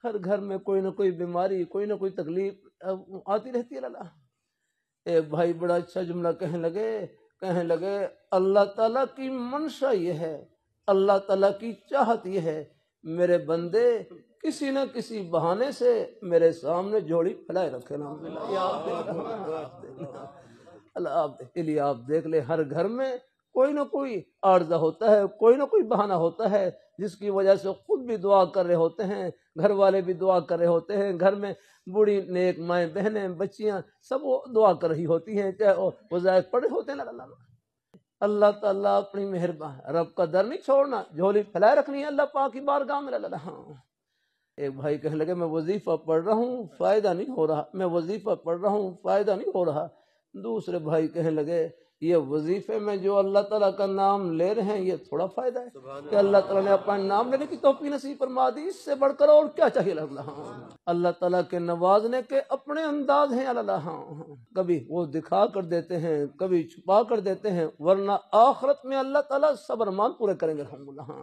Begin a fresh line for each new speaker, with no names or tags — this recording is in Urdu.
ہر گھر میں کوئی نہ کوئی بیماری، کوئی نہ کوئی تکلیف آتی رہتی ہے اللہ۔ ایک بھائی بڑا اچھا جملہ کہنے لگے اللہ تعالیٰ کی منشا یہ ہے، اللہ تعالیٰ کی چاہت یہ ہے، میرے بندے کسی نہ کسی بہانے سے میرے سامنے جھولی پھیلائے رکھے نا۔ یہ آپ دیکھ لیں ہر گھر میں کوئی نہ کوئی عارضہ ہوتا ہے، کوئی نہ کوئی بہانہ ہوتا ہے جس کی وجہ سے خود بھی دعا کر رہے ہوتے ہیں، گھر والے بھی دعا کر رہے ہوتے ہیں، گھر میں بوڑھی نیک مائیں بہنیں بچیاں سب وہ دعا کر رہی ہوتی ہیں، چاہے وہ وظائف پڑھ رہے ہوتے ہیں۔ اللہ تعالیٰ اپنی مہربان، رب کا در نہیں چھوڑنا، جھولی پھیلائے رکھنی ہے اللہ پاک کی بارگاہ میں۔ ایک بھائی کہنے لگے میں وظیفہ پڑھ رہا ہوں فائدہ نہیں ہو رہا، میں وظیفہ پڑھ رہا ہوں فائدہ نہیں ہو رہا۔ دوسرے بھائی کہنے لگے یہ وظیفے میں جو اللہ تعالیٰ کا نام لے رہے ہیں یہ تھوڑا فائدہ ہے کہ اللہ تعالیٰ نے اپنا نام لینے کی توفیق نصیب فرما دی، اس سے بڑھ کر اور کیا چاہیے اللہ۔ اللہ تعالیٰ کے نوازنے کے اپنے انداز ہیں اللہ، کبھی وہ دکھا کر دیتے ہیں، کبھی چھپا کر دیتے ہیں، ورنہ آخرت میں اللہ تعالیٰ صبر مان پورے کریں گے الحمدللہ۔